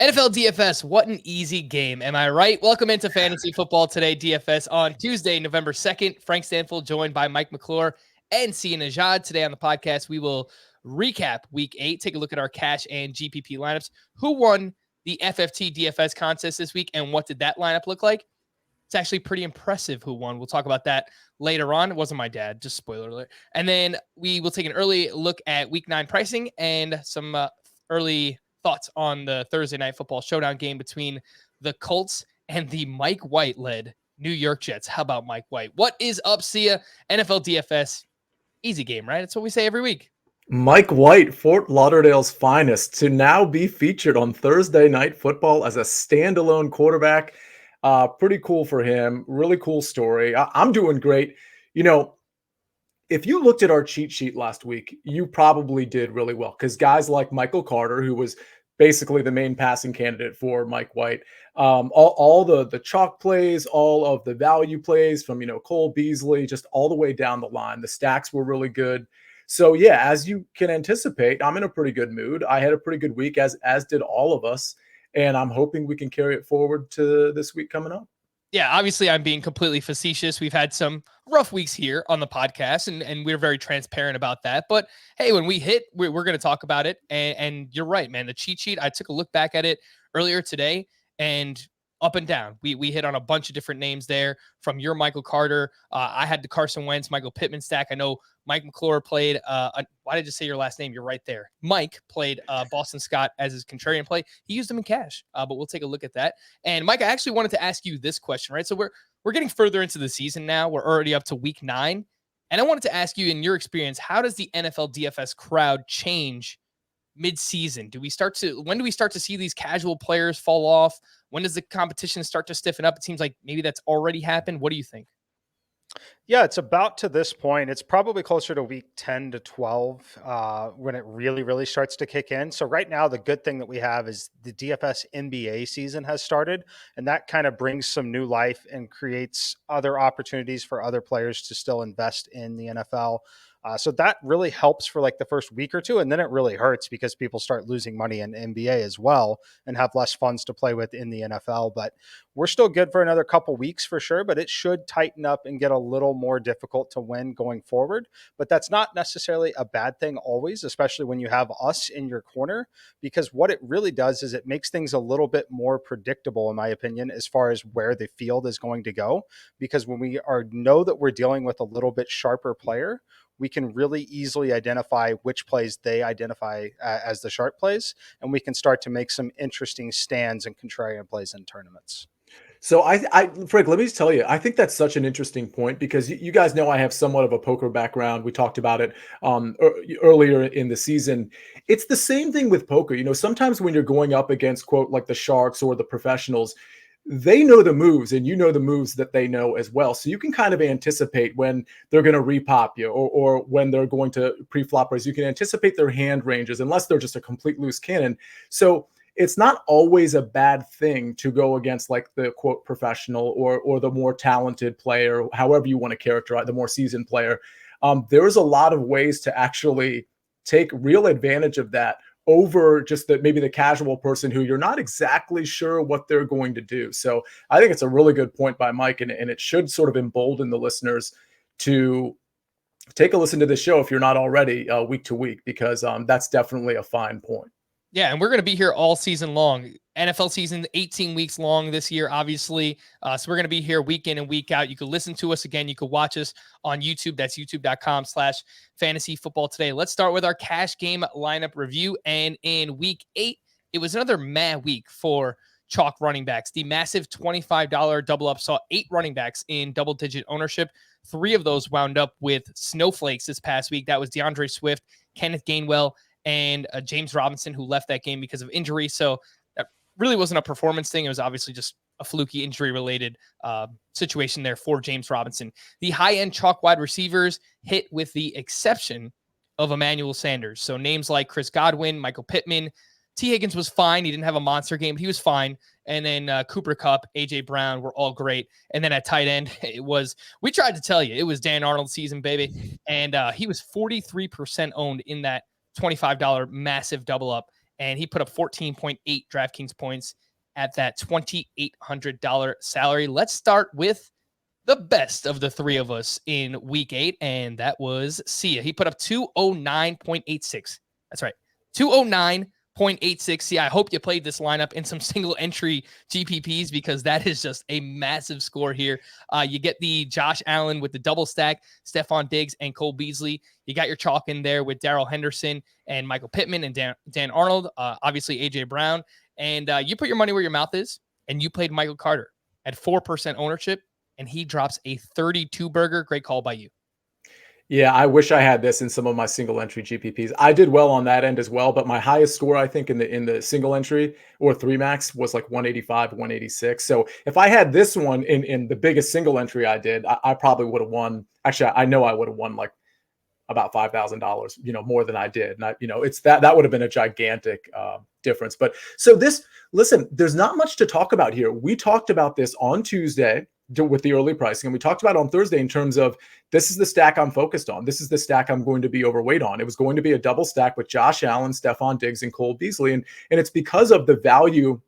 NFL DFS, what an easy game. Am I right? Welcome into Fantasy Football Today DFS on Tuesday, November 2nd. Frank Stanfield joined by Mike McClure and Sia Najad. Today on the podcast, we will recap Week 8, take a look at our cash and GPP lineups. Who won the FFT DFS contest this week, and what did that lineup look like? It's actually pretty impressive who won. We'll talk about that later on. It wasn't my dad, just spoiler alert. And then we will take an early look at Week 9 pricing and some early thoughts on the Thursday Night Football Showdown game between the Colts and the Mike White-led New York Jets. How about Mike White? What is up, Sia? NFL DFS, easy game, right? That's what we say every week. Mike White, Fort Lauderdale's finest, to now be featured on Thursday Night Football as a standalone quarterback. Pretty cool for him. Really cool story. I'm doing great. You know, if you looked at our cheat sheet last week, you probably did really well because guys like Michael Carter, who was basically the main passing candidate for Mike White, all the chalk plays, all of the value plays from, Cole Beasley, just all the way down the line. The stacks were really good. So, yeah, as you can anticipate, I'm in a pretty good mood. I had a pretty good week, as did all of us, and I'm hoping we can carry it forward to this week coming up. Yeah, obviously I'm being completely facetious. We've had some rough weeks here on the podcast, and we're very transparent about that. But hey, when we hit, we're going to talk about it. And you're right, man. The cheat sheet, I took a look back at it earlier today, and up and down. We hit on a bunch of different names there from your Michael Carter. I had the Carson Wentz, Michael Pittman stack. I know Mike McClure played, why did you say your last name? You're right there. Mike played Boston Scott as his contrarian play. He used him in cash, but we'll take a look at that. And Mike, I actually wanted to ask you this question, right? So we're getting further into the season now. We're already up to week 9. And I wanted to ask you, in your experience, how does the NFL DFS crowd change mid-season? When do we start to see these casual players fall off? When does the competition start to stiffen up? It seems like maybe that's already happened. What do you think? Yeah, it's about to this point. It's probably closer to week 10 to 12 when it really, really starts to kick in. So right now, the good thing that we have is the DFS NBA season has started, and that kind of brings some new life and creates other opportunities for other players to still invest in the NFL. So that really helps for like the first week or two. And then it really hurts because people start losing money in NBA as well and have less funds to play with in the NFL. But we're still good for another couple weeks for sure, but it should tighten up and get a little more difficult to win going forward. But that's not necessarily a bad thing always, especially when you have us in your corner, because what it really does is it makes things a little bit more predictable, in my opinion, as far as where the field is going to go. Because when we know that we're dealing with a little bit sharper player, we can really easily identify which plays they identify as the sharp plays, and we can start to make some interesting stands and contrarian plays in tournaments. So Frank, let me just tell you, I think that's such an interesting point because you guys know I have somewhat of a poker background. We talked about it earlier in the season. It's the same thing with poker. Sometimes when you're going up against, quote, like the sharks or the professionals, they know the moves and you know the moves that they know as well. So you can kind of anticipate when they're going to repop you or when they're going to pre-flop raise. You can anticipate their hand ranges unless they're just a complete loose cannon. So it's not always a bad thing to go against like the quote professional or the more talented player, however you want to characterize the more seasoned player. There's a lot of ways to actually take real advantage of that over just maybe the casual person who you're not exactly sure what they're going to do. So I think it's a really good point by Mike, and it should sort of embolden the listeners to take a listen to this show if you're not already week to week, because that's definitely a fine point. Yeah, and we're going to be here all season long. NFL season, 18 weeks long this year, obviously. So we're going to be here week in and week out. You can listen to us again. You can watch us on YouTube. That's youtube.com/fantasy football today. Let's start with our cash game lineup review. And in week 8, it was another mad week for chalk running backs. The massive $25 double up saw 8 running backs in double-digit ownership. 3 of those wound up with snowflakes this past week. That was DeAndre Swift, Kenneth Gainwell, and James Robinson, who left that game because of injury. So that really wasn't a performance thing. It was obviously just a fluky injury-related situation there for James Robinson. The high-end chalk wide receivers hit with the exception of Emmanuel Sanders. So names like Chris Godwin, Michael Pittman, T. Higgins was fine. He didn't have a monster game, but he was fine. And then Cooper Kupp, A.J. Brown were all great. And then at tight end, we tried to tell you, it was Dan Arnold season, baby. And he was 43% owned in that $25 massive double up. and he put up 14.8 DraftKings points at that $2,800 salary. Let's start with the best of the three of us in week 8, and that was Sia. He put up 209.86. That's right, 209.86. Sia, I hope you played this lineup in some single entry GPPs because that is just a massive score here. You get the Josh Allen with the double stack, Stephon Diggs and Cole Beasley. You got your chalk in there with Darrell Henderson and Michael Pittman and Dan Arnold, obviously AJ Brown. And you put your money where your mouth is, and you played Michael Carter at 4% ownership, and he drops a 32 burger. Great call by you. Yeah, I wish I had this in some of my single entry GPPs. I did well on that end as well, but my highest score, I think, in the single entry or 3 max was like 185, 186. So if I had this one in the biggest single entry I did, I probably would have won. Actually, I know I would have won like about $5,000, more than I did. And it's that would have been a gigantic difference. But so listen, there's not much to talk about here. We talked about this on Tuesday with the early pricing, and we talked about it on Thursday in terms of this is the stack I'm focused on. This is the stack I'm going to be overweight on. It was going to be a double stack with Josh Allen, Stephon Diggs, and Cole Beasley. And it's because of the value.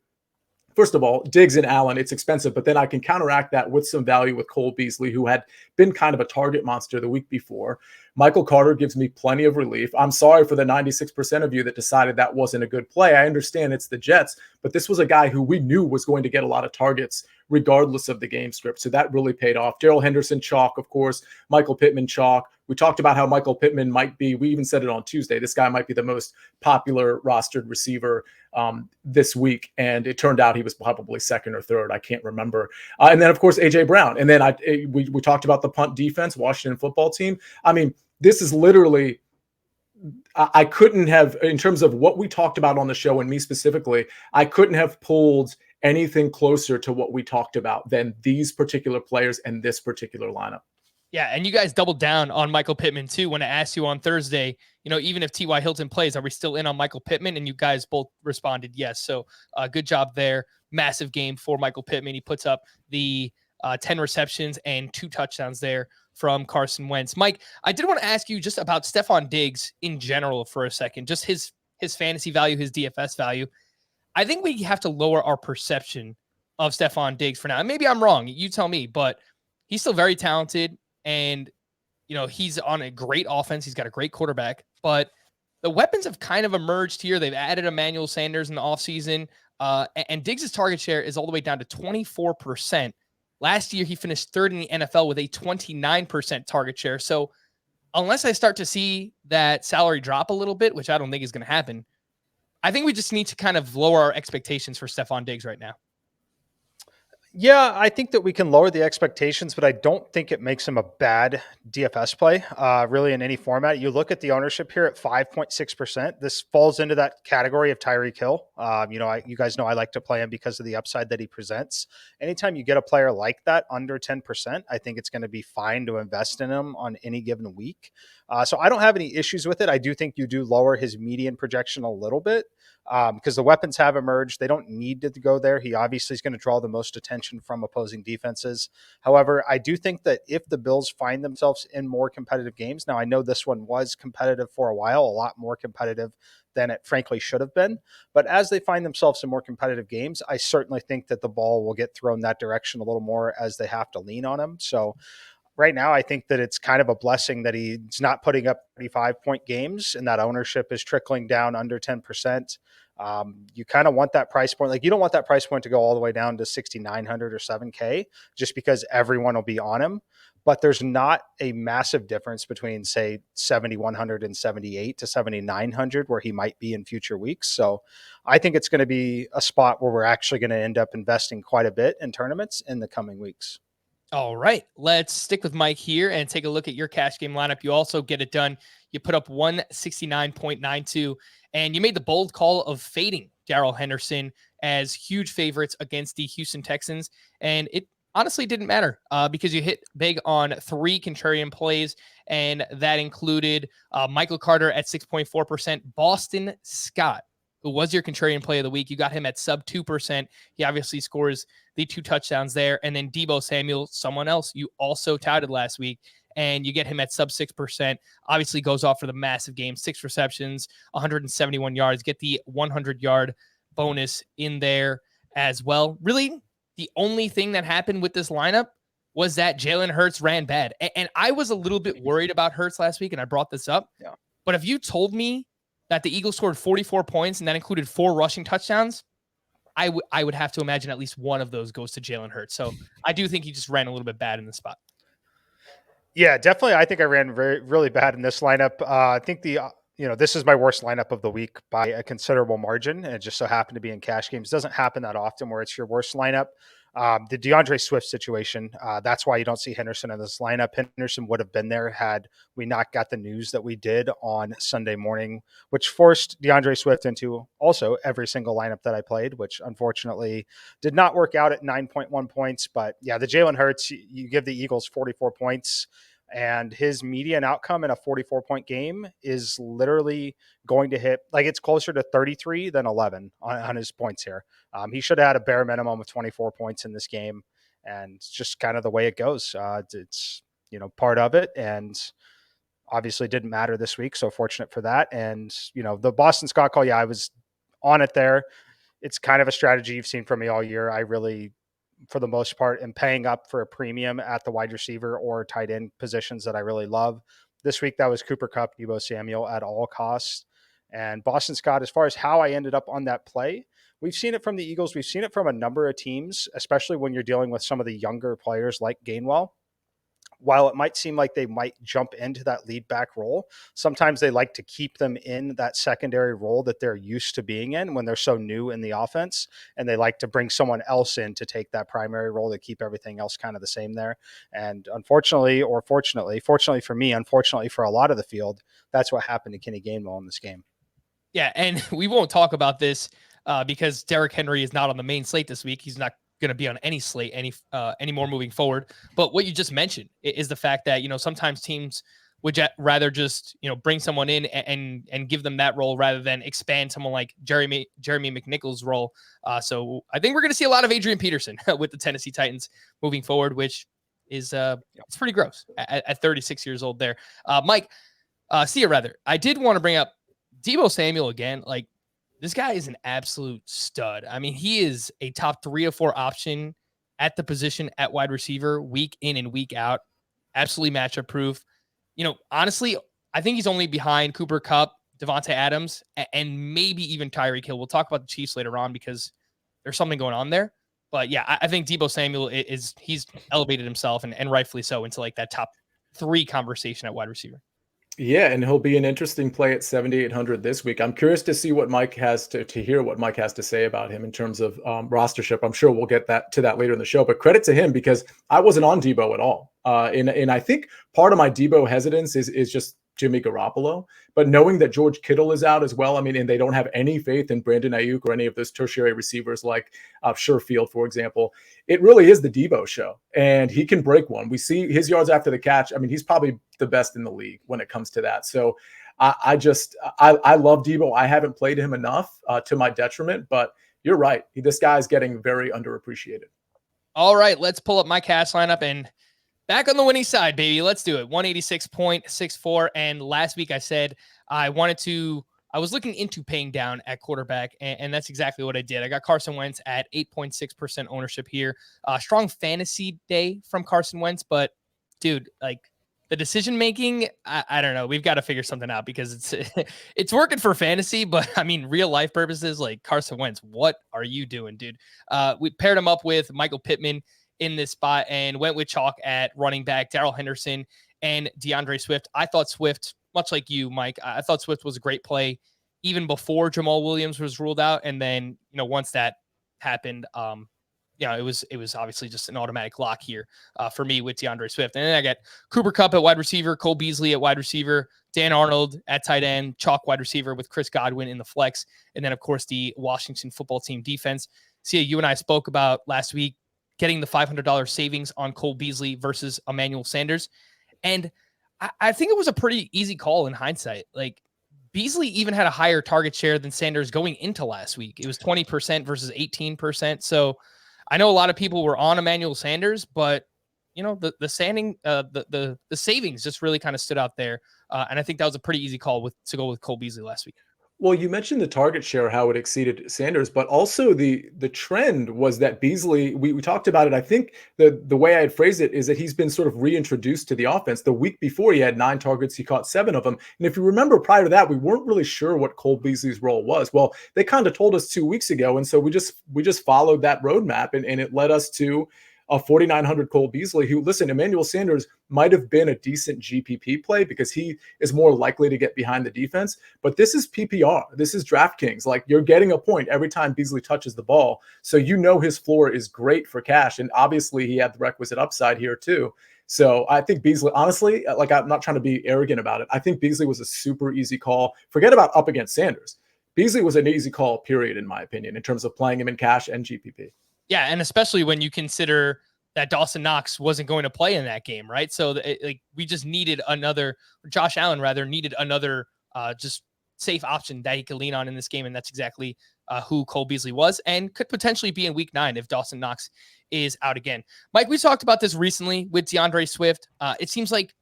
First of all, Diggs and Allen, it's expensive, but then I can counteract that with some value with Cole Beasley, who had been kind of a target monster the week before. Michael Carter gives me plenty of relief. I'm sorry for the 96% of you that decided that wasn't a good play. I understand it's the Jets, but this was a guy who we knew was going to get a lot of targets regardless of the game script. So that really paid off. Darrell Henderson, chalk, of course. Michael Pittman, chalk. We talked about how Michael Pittman might be, we even said it on Tuesday, this guy might be the most popular rostered receiver this week. And it turned out he was probably second or third. I can't remember. And then, of course, AJ Brown. And then we talked about the punt defense, Washington football team. I mean, this is literally, I couldn't have, in terms of what we talked about on the show and me specifically, I couldn't have pulled anything closer to what we talked about than these particular players and this particular lineup. Yeah, and you guys doubled down on Michael Pittman too. When I asked you on Thursday, even if T.Y. Hilton plays, are we still in on Michael Pittman? And you guys both responded yes. So good job there. Massive game for Michael Pittman. He puts up the 10 receptions and 2 touchdowns there from Carson Wentz. Mike, I did want to ask you just about Stephon Diggs in general for a second, just his fantasy value, his DFS value. I think we have to lower our perception of Stephon Diggs for now. And maybe I'm wrong. You tell me, but he's still very talented. And, he's on a great offense. He's got a great quarterback, but the weapons have kind of emerged here. They've added Emmanuel Sanders in the offseason. And Diggs' target share is all the way down to 24%. Last year, he finished third in the NFL with a 29% target share. So unless I start to see that salary drop a little bit, which I don't think is going to happen, I think we just need to kind of lower our expectations for Stephon Diggs right now. Yeah, I think that we can lower the expectations, but I don't think it makes him a bad DFS play, really in any format. You look at the ownership here at 5.6%. This falls into that category of Tyreek Hill. You guys know I like to play him because of the upside that he presents. Anytime you get a player like that under 10%, I think it's going to be fine to invest in him on any given week. So I don't have any issues with it. I do think you do lower his median projection a little bit because the weapons have emerged. They don't need to go there. He obviously is going to draw the most attention from opposing defenses. However, I do think that if the Bills find themselves in more competitive games, now I know this one was competitive for a while, a lot more competitive than it frankly should have been. But as they find themselves in more competitive games, I certainly think that the ball will get thrown that direction a little more as they have to lean on him. So right now, I think that it's kind of a blessing that he's not putting up 35-point games and that ownership is trickling down under 10%. You kind of want that price point. Like, you don't want that price point to go all the way down to 6,900 or 7K just because everyone will be on him. But there's not a massive difference between, say, 7,100 and 78 to 7,900 where he might be in future weeks. So I think it's going to be a spot where we're actually going to end up investing quite a bit in tournaments in the coming weeks. All right, let's stick with Mike here and take a look at your cash game lineup. You also get it done. You put up 169.92, and you made the bold call of fading Darrell Henderson as huge favorites against the Houston Texans. And it honestly didn't matter because you hit big on 3 contrarian plays, and that included Michael Carter at 6.4%, Boston Scott, who was your contrarian play of the week. You got him at sub 2%. He obviously scores the 2 touchdowns there. And then Deebo Samuel, someone else you also touted last week, and you get him at sub 6%. Obviously goes off for the massive game, 6 receptions, 171 yards, get the 100-yard bonus in there as well. Really, the only thing that happened with this lineup was that Jalen Hurts ran bad. And I was a little bit worried about Hurts last week, and I brought this up. Yeah. But if you told me that the Eagles scored 44 points and that included 4 rushing touchdowns, I would have to imagine at least one of those goes to Jalen Hurts. So I do think he just ran a little bit bad in the spot. Yeah, definitely. I think I ran really bad in this lineup. I think this is my worst lineup of the week by a considerable margin. And it just so happened to be in cash games. It doesn't happen that often where it's your worst lineup. The DeAndre Swift situation, that's why you don't see Henderson in this lineup. Henderson would have been there had we not got the news that we did on Sunday morning, which forced DeAndre Swift into also every single lineup that I played, which unfortunately did not work out at 9.1 points. But yeah, the Jalen Hurts, you give the Eagles 44 points. And his median outcome in a 44-point game is literally going to hit, like it's closer to 33 than 11 on his points here. He should have had a bare minimum of 24 points in this game. And it's just kind of the way it goes. It's part of it. And obviously didn't matter this week. So fortunate for that. And, the Boston Scott call, I was on it there. It's kind of a strategy you've seen from me all year. I really, for the most part, am paying up for a premium at the wide receiver or tight end positions that I really love. This week, that was Cooper Kupp, Deebo Samuel at all costs. And Boston Scott, as far as how I ended up on that play, we've seen it from the Eagles. We've seen it from a number of teams, especially when you're dealing with some of the younger players like Gainwell. While it might seem like they might jump into that lead back role, sometimes they like to keep them in that secondary role that they're used to being in when they're so new in the offense. And they like to bring someone else in to take that primary role to keep everything else kind of the same there. And unfortunately, or fortunately for me, unfortunately for a lot of the field, that's what happened to Kenny Gainwell in this game. Yeah, and we won't talk about this because Derrick Henry is not on the main slate this week. He's not going to be on any slate anymore moving forward. But what you just mentioned is the fact that, sometimes teams would rather just, bring someone in and give them that role rather than expand someone like Jeremy McNichols' role. So I think we're going to see a lot of Adrian Peterson with the Tennessee Titans moving forward, which is it's pretty gross at 36 years old there. Mike, I did want to bring up Deebo Samuel again. Like, this guy is an absolute stud. I mean, he is a top 3 or 4 option at the position at wide receiver week in and week out. Absolutely matchup proof. Honestly, I think he's only behind Cooper Kupp, Devontae Adams, and maybe even Tyreek Hill. We'll talk about the Chiefs later on because there's something going on there. But yeah, I think Deebo Samuel he's elevated himself and rightfully so into like that top 3 conversation at wide receiver. Yeah, and he'll be an interesting play at 7,800 this week. I'm curious to see what Mike has to hear what Mike has to say about him in terms of rostership. I'm sure we'll get to that later in the show, but credit to him because I wasn't on Deebo at all. And I think part of my Deebo hesitance is just Jimmy Garoppolo, but knowing that George Kittle is out as well, I mean, and they don't have any faith in Brandon Ayuk or any of those tertiary receivers like Sherfield, for example, it really is the Deebo show, and he can break one. We see his yards after the catch. I mean, he's probably the best in the league when it comes to that. So I love Deebo. I haven't played him enough to my detriment, but you're right. This guy's getting very underappreciated. All right, let's pull up my cash lineup and back on the winning side, baby. Let's do it. 186.64. And last week I said I was looking into paying down at quarterback, and that's exactly what I did. I got Carson Wentz at 8.6% ownership here. Strong fantasy day from Carson Wentz, but dude, like the decision making, I don't know. We've got to figure something out because it's working for fantasy, but I mean, real life purposes, like Carson Wentz, what are you doing, dude? We paired him up with Michael Pittman in this spot and went with chalk at running back, Darrell Henderson and DeAndre Swift. I thought Swift, much like you, Mike, I thought Swift was a great play even before Jamal Williams was ruled out. And then, once that happened, it was obviously just an automatic lock here for me with DeAndre Swift. And then I got Cooper Kupp at wide receiver, Cole Beasley at wide receiver, Dan Arnold at tight end, chalk wide receiver with Chris Godwin in the flex. And then, of course, the Washington football team defense. See, you and I spoke about last week getting the $500 savings on Cole Beasley versus Emmanuel Sanders. And I think it was a pretty easy call in hindsight. Like, Beasley even had a higher target share than Sanders going into last week. It was 20% versus 18%. So I know a lot of people were on Emmanuel Sanders, but the sanding, the savings just really kind of stood out there. And I think that was a pretty easy call to go with Cole Beasley last week. Well, you mentioned the target share, how it exceeded Sanders, but also the trend was that Beasley, we talked about it. I think the way I had phrased it is that he's been sort of reintroduced to the offense. The week before, he had 9 targets, he caught 7 of them. And if you remember prior to that, we weren't really sure what Cole Beasley's role was. Well, they kind of told us 2 weeks ago. And so we just followed that roadmap, and it led us to a 4,900 Cole Beasley, who, listen, Emmanuel Sanders might have been a decent GPP play because he is more likely to get behind the defense. But this is PPR. This is DraftKings. Like, you're getting a point every time Beasley touches the ball. So his floor is great for cash. And obviously he had the requisite upside here too. So I think Beasley, honestly, like, I'm not trying to be arrogant about it. I think Beasley was a super easy call. Forget about up against Sanders. Beasley was an easy call, period, in my opinion, in terms of playing him in cash and GPP. Yeah, and especially when you consider that Dawson Knox wasn't going to play in that game, right? So we just needed Josh Allen needed another just safe option that he could lean on in this game, and that's exactly who Cole Beasley was, and could potentially be in Week 9 if Dawson Knox is out again. Mike, we talked about this recently with DeAndre Swift. It seems like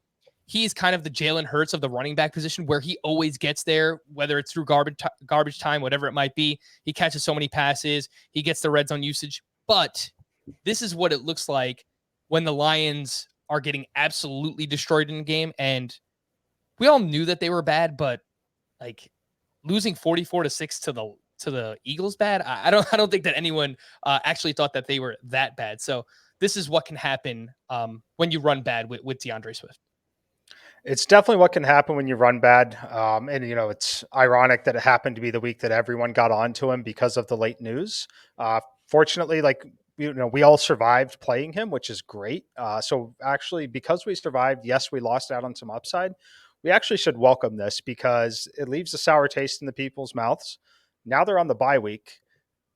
he's kind of the Jalen Hurts of the running back position, where he always gets there, whether it's through garbage time, whatever it might be. He catches so many passes, he gets the red zone usage. But this is what it looks like when the Lions are getting absolutely destroyed in the game. And we all knew that they were bad, but like losing 44-6 to the Eagles bad. I don't think that anyone actually thought that they were that bad. So this is what can happen when you run bad with DeAndre Swift. It's definitely what can happen when you run bad. And, it's ironic that it happened to be the week that everyone got onto him because of the late news. Fortunately, we all survived playing him, which is great. So actually, because we survived, yes, we lost out on some upside. We actually should welcome this because it leaves a sour taste in the people's mouths. Now they're on the bye week,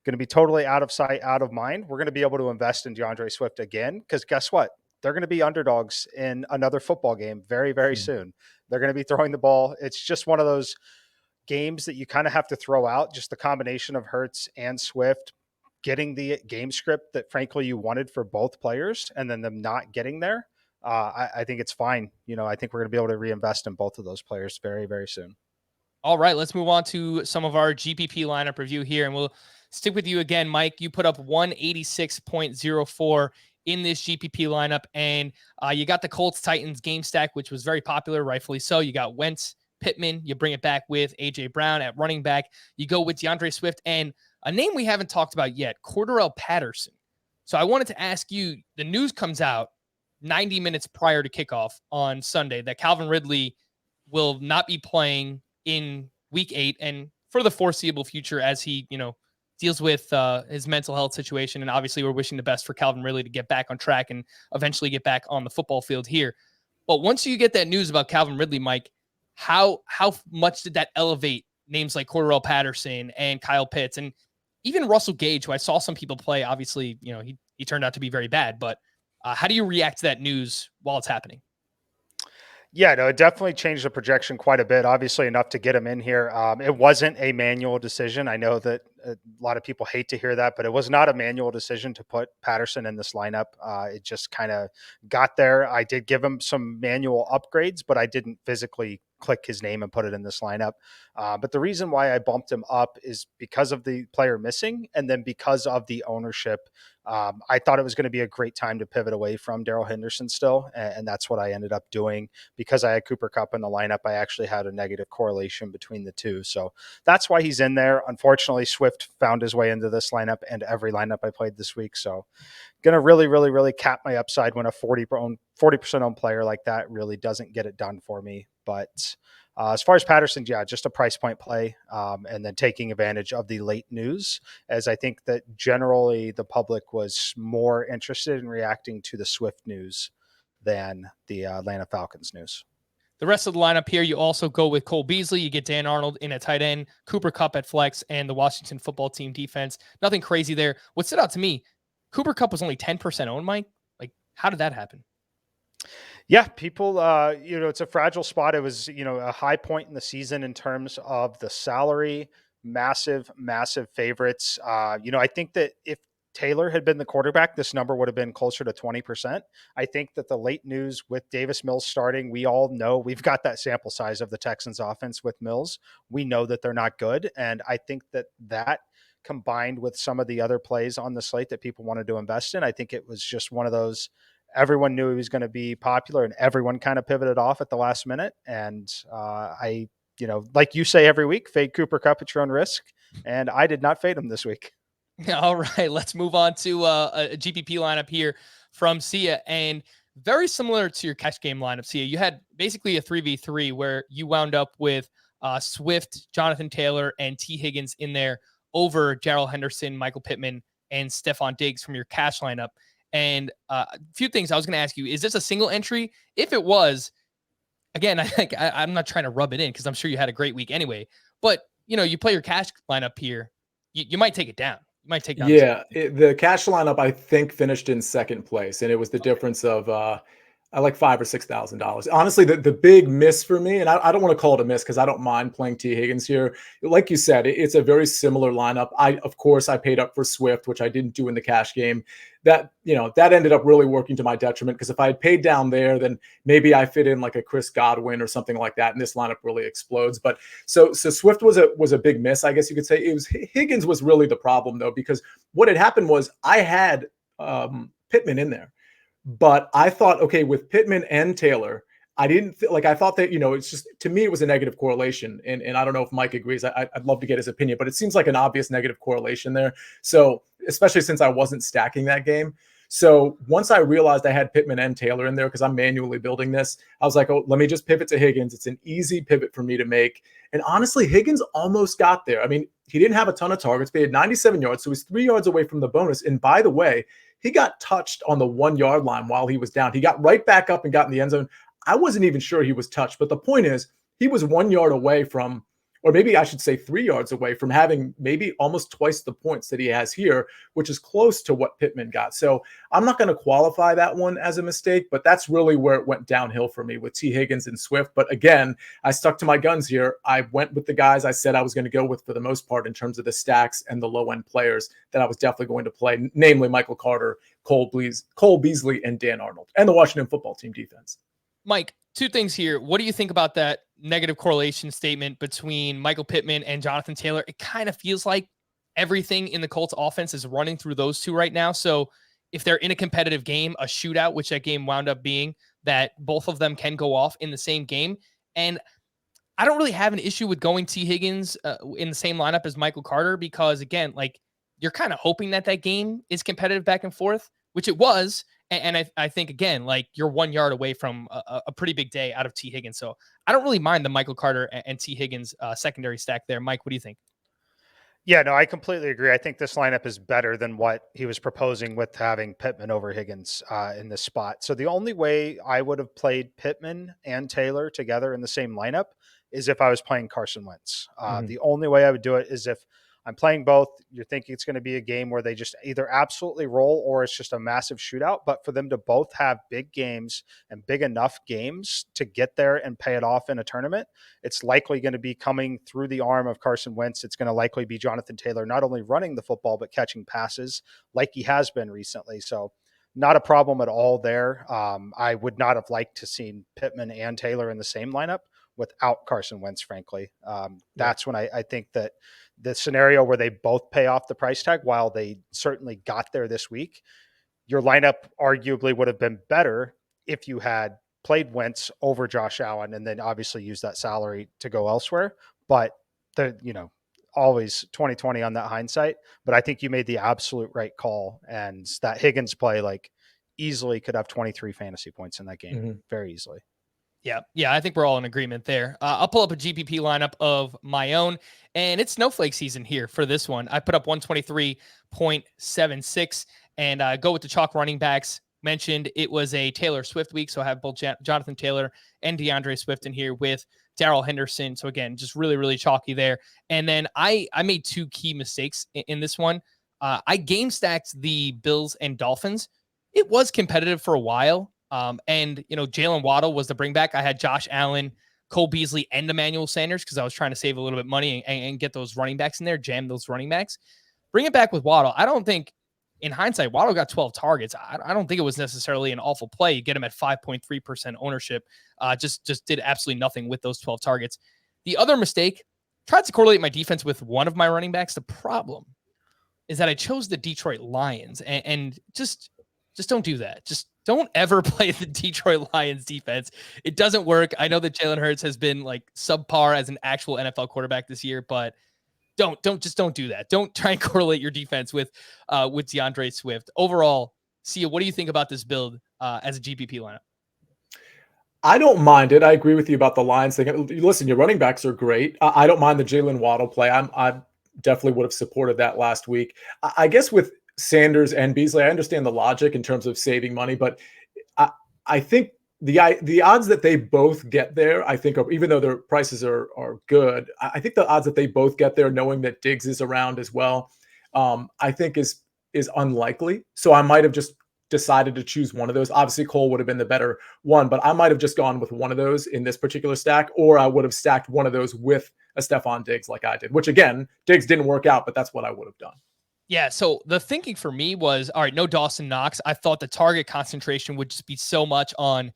going to be totally out of sight, out of mind. We're going to be able to invest in DeAndre Swift again because guess what? They're going to be underdogs in another football game very, very soon. They're going to be throwing the ball. It's just one of those games that you kind of have to throw out, just the combination of Hurts and Swift getting the game script that frankly you wanted for both players and then them not getting there. I think it's fine. I think we're going to be able to reinvest in both of those players very, very soon. All right, let's move on to some of our GPP lineup review here, and we'll stick with you again, Mike. You put up 186.04 in this GPP lineup, and you got the Colts Titans game stack, which was very popular, rightfully so. You got Wentz, Pittman, you bring it back with AJ Brown at running back. You go with DeAndre Swift and a name we haven't talked about yet, Cordarrelle Patterson. So I wanted to ask you, the news comes out 90 minutes prior to kickoff on Sunday that Calvin Ridley will not be playing in Week 8 and for the foreseeable future as he, deals with his mental health situation. And obviously we're wishing the best for Calvin Ridley to get back on track and eventually get back on the football field here. But once you get that news about Calvin Ridley, Mike, how much did that elevate names like Cordarrelle Patterson and Kyle Pitts and even Russell Gage, who I saw some people play? Obviously, he turned out to be very bad, but how do you react to that news while it's happening? Yeah, no, it definitely changed the projection quite a bit, obviously enough to get him in here. It wasn't a manual decision. I know that a lot of people hate to hear that, but it was not a manual decision to put Patterson in this lineup. It just kind of got there. I did give him some manual upgrades, but I didn't physically click his name and put it in this lineup. But the reason why I bumped him up is because of the player missing and then because of the ownership. I thought it was going to be a great time to pivot away from Darrell Henderson still, and that's what I ended up doing. Because I had Cooper Kupp in the lineup, I actually had a negative correlation between the two. So that's why he's in there. Unfortunately, Swift found his way into this lineup and every lineup I played this week. So going to really, really, really cap my upside when a 40% owned player like that really doesn't get it done for me. But as far as Patterson, yeah, just a price point play, and then taking advantage of the late news, as I think that generally the public was more interested in reacting to the Swift news than the Atlanta Falcons news. The rest of the lineup here, you also go with Cole Beasley. You get Dan Arnold in a tight end, Cooper Kupp at flex, and the Washington football team defense. Nothing crazy there. What stood out to me, Cooper Kupp was only 10% owned, Mike. Like, how did that happen? Yeah, people, it's a fragile spot. It was, a high point in the season in terms of the salary, massive, massive favorites. I think that if Taylor had been the quarterback, this number would have been closer to 20%. I think that the late news with Davis Mills starting, we all know we've got that sample size of the Texans offense with Mills. We know that they're not good. And I think that combined with some of the other plays on the slate that people wanted to invest in, I think it was just one of those, everyone knew he was going to be popular and everyone kind of pivoted off at the last minute. And like you say every week, fade Cooper Kupp at your own risk. And I did not fade him this week. All right, let's move on to a GPP lineup here from Sia. And very similar to your cash game lineup, Sia, you had basically a 3v3 where you wound up with Swift, Jonathan Taylor, and T. Higgins in there over Darrell Henderson, Michael Pittman, and Stephon Diggs from your cash lineup. And a few things I was going to ask you, is this a single entry? If it was, again, I'm not trying to rub it in because I'm sure you had a great week anyway, but you play your cash lineup here, you might take it down. You might take down. Yeah, the cash lineup I think finished in second place, and it was the difference of like $5,000 or $6,000. Honestly, the big miss for me, and I don't want to call it a miss because I don't mind playing T. Higgins here. Like you said, it's a very similar lineup. Of course, I paid up for Swift, which I didn't do in the cash game. That ended up really working to my detriment because if I had paid down there, then maybe I fit in like a Chris Godwin or something like that, and this lineup really explodes. But so Swift was a big miss, I guess you could say. It was Higgins was really the problem though, because what had happened was I had Pittman in there. But I thought, okay, with Pittman and Taylor, I thought that, it's just, to me, it was a negative correlation. And I don't know if Mike agrees. I'd love to get his opinion, but it seems like an obvious negative correlation there. So especially since I wasn't stacking that game. So once I realized I had Pittman and Taylor in there, because I'm manually building this, I was like, oh, let me just pivot to Higgins. It's an easy pivot for me to make. And honestly, Higgins almost got there. I mean, he didn't have a ton of targets, but he had 97 yards. So he's 3 yards away from the bonus. And by the way, he got touched on the 1 yard line while he was down. He got right back up and got in the end zone. I wasn't even sure he was touched, but the point is he was 1 yard away from, or maybe I should say 3 yards away from having maybe almost twice the points that he has here, which is close to what Pittman got. So I'm not going to qualify that one as a mistake, but that's really where it went downhill for me with T. Higgins and Swift. But again, I stuck to my guns here. I went with the guys I said I was going to go with for the most part in terms of the stacks and the low-end players that I was definitely going to play, namely Michael Carter, Cole Beasley, and Dan Arnold, and the Washington football team defense. Mike, two things here. What do you think about that negative correlation statement between Michael Pittman and Jonathan Taylor? It kind of feels like everything in the Colts offense is running through those two right now. So if they're in a competitive game, a shootout, which that game wound up being, that both of them can go off in the same game. And I don't really have an issue with going T. Higgins in the same lineup as Michael Carter, because again, like, you're kind of hoping that game is competitive back and forth, which it was. And I think, again, like, you're 1 yard away from a pretty big day out of T. Higgins. So I don't really mind the Michael Carter and T. Higgins secondary stack there. Mike, what do you think? Yeah, no, I completely agree. I think this lineup is better than what he was proposing with having Pittman over Higgins in this spot. So the only way I would have played Pittman and Taylor together in the same lineup is if I was playing Carson Wentz. The only way I would do it is if I'm playing both. You're thinking it's going to be a game where they just either absolutely roll or it's just a massive shootout. But for them to both have big games and big enough games to get there and pay it off in a tournament, it's likely going to be coming through the arm of Carson Wentz. It's going to likely be Jonathan Taylor not only running the football, but catching passes like he has been recently. So not a problem at all there. I would not have liked to seen Pittman and Taylor in the same lineup without Carson Wentz, frankly. That's when I think that the scenario where they both pay off the price tag, while they certainly got there this week, your lineup arguably would have been better if you had played Wentz over Josh Allen and then obviously use that salary to go elsewhere. But always 2020 on that hindsight. But I think you made the absolute right call, and that Higgins play easily could have 23 fantasy points in that game, very easily. Yeah, I think we're all in agreement there. I'll pull up a GPP lineup of my own, and it's snowflake season here for this one. I put up 123.76 and go with the chalk running backs. Mentioned it was a Taylor Swift week, so I have both Jonathan Taylor and DeAndre Swift in here with Darrell Henderson. So again, just really, really chalky there. And then I made two key mistakes in this one. I game stacked the Bills and Dolphins. It was competitive for a while. And Jalen Waddle was the bring back. I had Josh Allen, Cole Beasley, and Emmanuel Sanders because I was trying to save a little bit of money and get those running backs in there, jam those running backs. Bring it back with Waddle. I don't think in hindsight, Waddle got 12 targets. I don't think it was necessarily an awful play. You get him at 5.3% ownership. Just did absolutely nothing with those 12 targets. The other mistake, tried to correlate my defense with one of my running backs. The problem is that I chose the Detroit Lions, and just don't do that. Just don't ever play the Detroit Lions defense. It doesn't work. I know that Jalen Hurts has been like subpar as an actual NFL quarterback this year, but don't do that. Don't try and correlate your defense with DeAndre Swift. Overall, Sia, what do you think about this build as a GPP lineup? I don't mind it. I agree with you about the Lions thing. Listen, your running backs are great. I don't mind the Jalen Waddle play. I definitely would have supported that last week. I guess with Sanders and Beasley, I understand the logic in terms of saving money, but I think the odds that they both get there, I think, even though their prices are good, I think the odds that they both get there, knowing that Diggs is around as well, I think is unlikely. So I might have just decided to choose one of those. Obviously, Cole would have been the better one, but I might have just gone with one of those in this particular stack, or I would have stacked one of those with a Stephon Diggs like I did, which again, Diggs didn't work out, but that's what I would have done. Yeah, so the thinking for me was, all right, no Dawson Knox. I thought the target concentration would just be so much on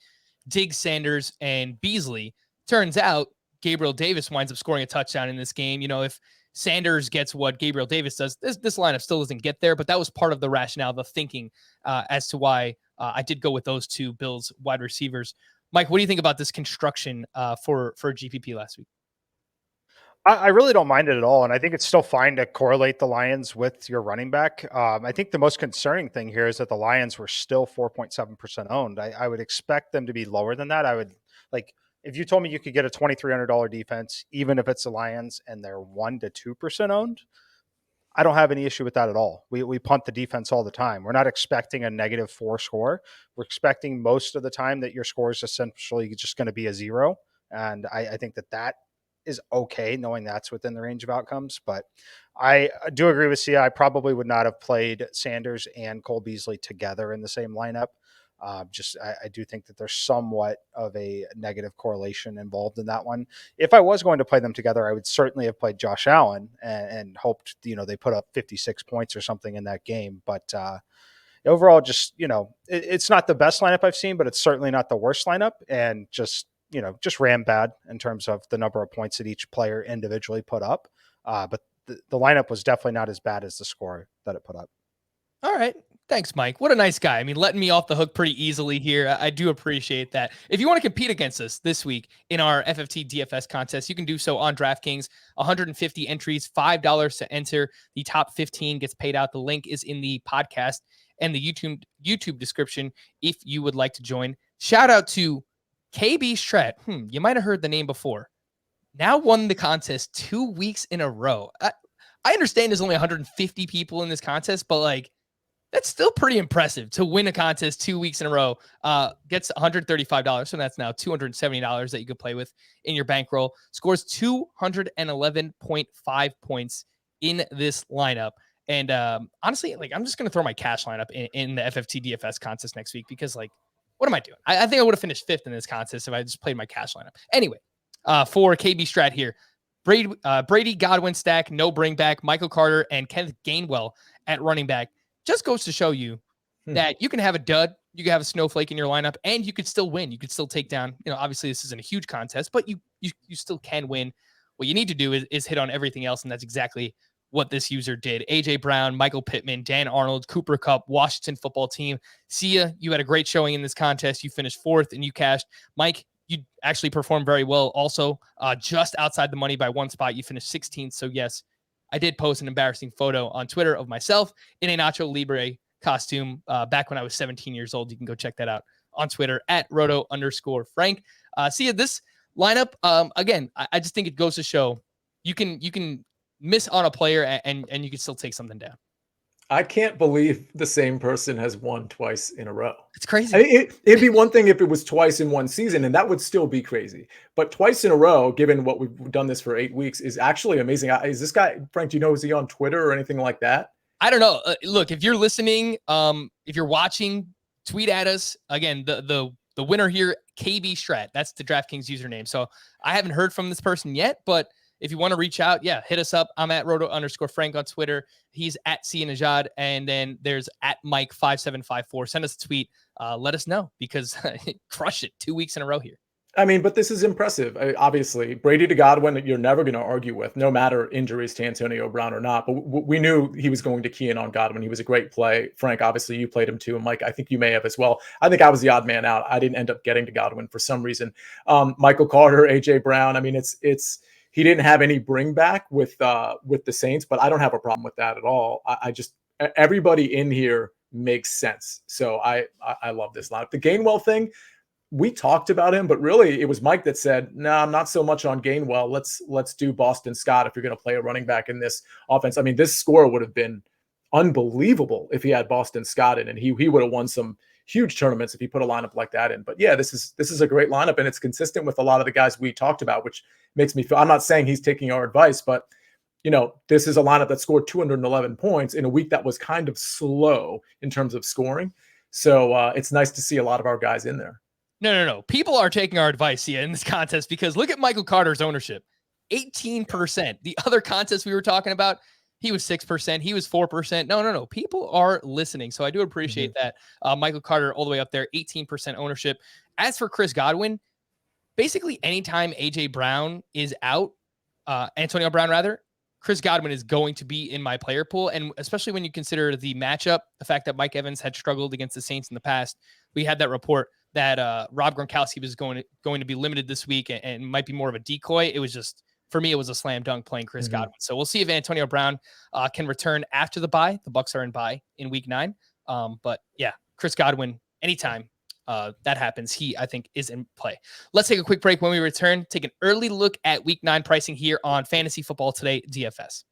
Diggs, Sanders, and Beasley. Turns out Gabriel Davis winds up scoring a touchdown in this game. You know, if Sanders gets what Gabriel Davis does, this lineup still doesn't get there, but that was part of the rationale, the thinking as to why I did go with those two Bills wide receivers. Mike, what do you think about this construction for GPP last week? I really don't mind it at all. And I think it's still fine to correlate the Lions with your running back. I think the most concerning thing here is that the Lions were still 4.7% owned. I would expect them to be lower than that. I would like, if you told me you could get a $2,300 defense, even if it's the Lions and they're 1 to 2% owned, I don't have any issue with that at all. We punt the defense all the time. We're not expecting a -4 score. We're expecting most of the time that your score is essentially just going to be a 0. And I think that is okay, knowing that's within the range of outcomes. But I do agree with Sia. I probably would not have played Sanders and Cole Beasley together in the same lineup. I do think that there's somewhat of a negative correlation involved in that one. If I was going to play them together, I would certainly have played Josh Allen and hoped, they put up 56 points or something in that game. But overall, just, it's not the best lineup I've seen, but it's certainly not the worst lineup. And just ran bad in terms of the number of points that each player individually put up. But the lineup was definitely not as bad as the score that it put up. All right. Thanks, Mike. What a nice guy. I mean, letting me off the hook pretty easily here. I do appreciate that. If you want to compete against us this week in our FFT DFS contest, you can do so on DraftKings. 150 entries, $5 to enter. The top 15 gets paid out. The link is in the podcast and the YouTube description if you would like to join. Shout out to KB Strat. You might have heard the name before. Now won the contest 2 weeks in a row. I understand there's only 150 people in this contest, but that's still pretty impressive to win a contest 2 weeks in a row. Gets $135. So that's now $270 that you could play with in your bankroll. Scores 211.5 points in this lineup. And honestly, I'm just going to throw my cash lineup in the FFT DFS contest next week because what am I doing? I think I would have finished 5th in this contest if I just played my cash lineup. Anyway, for KB Strat here, Brady Godwin stack, no bring back, Michael Carter and Kenneth Gainwell at running back. Just goes to show you that you can have a dud, you can have a snowflake in your lineup, and you could still win. You could still take down, obviously this isn't a huge contest, but you still can win. What you need to do is hit on everything else, and that's exactly what this user did. AJ Brown, Michael Pittman, Dan Arnold, Cooper Kupp, Washington football team. Sia, you had a great showing in this contest. You finished 4th and you cashed. Mike, you actually performed very well. Also, just outside the money by 1 spot, you finished 16th. So yes, I did post an embarrassing photo on Twitter of myself in a Nacho Libre costume back when I was 17 years old. You can go check that out on Twitter at roto_Frank. Sia, this lineup, again, I just think it goes to show you can miss on a player and you can still take something down. I can't believe the same person has won twice in a row. It's crazy. I mean, it'd be one thing if it was twice in one season, and that would still be crazy. But twice in a row, given what we've done this for 8 weeks, is actually amazing. Is this guy, Frank, do you know, is he on Twitter or anything like that? I don't know. Look, if you're listening, if you're watching, tweet at us. Again, the winner here, KB Strat. That's the DraftKings username. So I haven't heard from this person yet, but if you want to reach out, hit us up. I'm at roto_Frank on Twitter. He's at Najad, and then there's at Mike5754. Send us a tweet. Let us know, because crush it 2 weeks in a row here. I mean, but this is impressive. Obviously, Brady to Godwin, you're never going to argue with, no matter injuries to Antonio Brown or not. But we knew he was going to key in on Godwin. He was a great play. Frank, obviously, you played him too. And Mike, I think you may have as well. I think I was the odd man out. I didn't end up getting to Godwin for some reason. Michael Carter, AJ Brown. I mean, it's he didn't have any bring back with the Saints, but I don't have a problem with that at all. I just, everybody in here makes sense. So I love this lineup. The Gainwell thing, we talked about him, but really it was Mike that said, no, I'm not so much on Gainwell. Let's do Boston Scott if you're going to play a running back in this offense. I mean, this score would have been unbelievable if he had Boston Scott in, and he would have won some huge tournaments if he put a lineup like that in. But yeah, this is a great lineup, and it's consistent with a lot of the guys we talked about, which makes me feel, I'm not saying he's taking our advice, but this is a lineup that scored 211 points in a week that was kind of slow in terms of scoring. So it's nice to see a lot of our guys in there. No. People are taking our advice here in this contest, because look at Michael Carter's ownership, 18%. The other contest we were talking about, he was 6%. He was 4%. No. People are listening. So I do appreciate that. Michael Carter all the way up there, 18% ownership. As for Chris Godwin, basically anytime AJ Brown is out, Antonio Brown rather, Chris Godwin is going to be in my player pool. And especially when you consider the matchup, the fact that Mike Evans had struggled against the Saints in the past, we had that report that Rob Gronkowski was going to be limited this week and might be more of a decoy. It was just, for me, it was a slam dunk playing Chris Godwin. So we'll see if Antonio Brown can return after the bye. The Bucs are in bye in week 9. But yeah, Chris Godwin, anytime that happens, he, I think, is in play. Let's take a quick break. When we return, take an early look at week 9 pricing here on Fantasy Football Today DFS.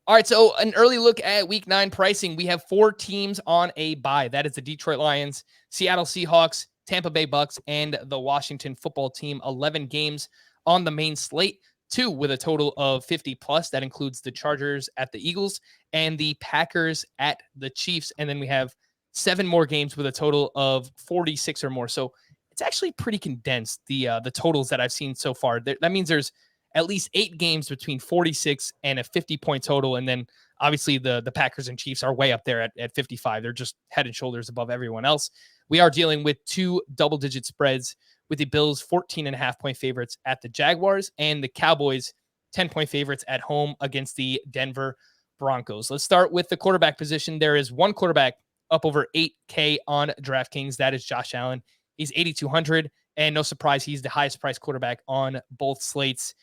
All right, so an early look at week 9 pricing. We have 4 teams on a bye. That is the Detroit Lions, Seattle Seahawks, Tampa Bay Bucks, and the Washington Football Team. 11 games on the main slate, 2 with a total of 50 plus. That includes the Chargers at the Eagles and the Packers at the Chiefs. And then we have 7 more games with a total of 46 or more. So it's actually pretty condensed, the totals that I've seen so far. That means there's at least 8 games between 46 and a 50-point total. And then obviously the Packers and Chiefs are way up there at 55. They're just head and shoulders above everyone else. We are dealing with 2 double-digit spreads, with the Bills 14.5-point favorites at the Jaguars and the Cowboys 10-point favorites at home against the Denver Broncos. Let's start with the quarterback position. There is one quarterback up over 8K on DraftKings. That is Josh Allen. He's 8,200, and no surprise, he's the highest priced quarterback on both slates.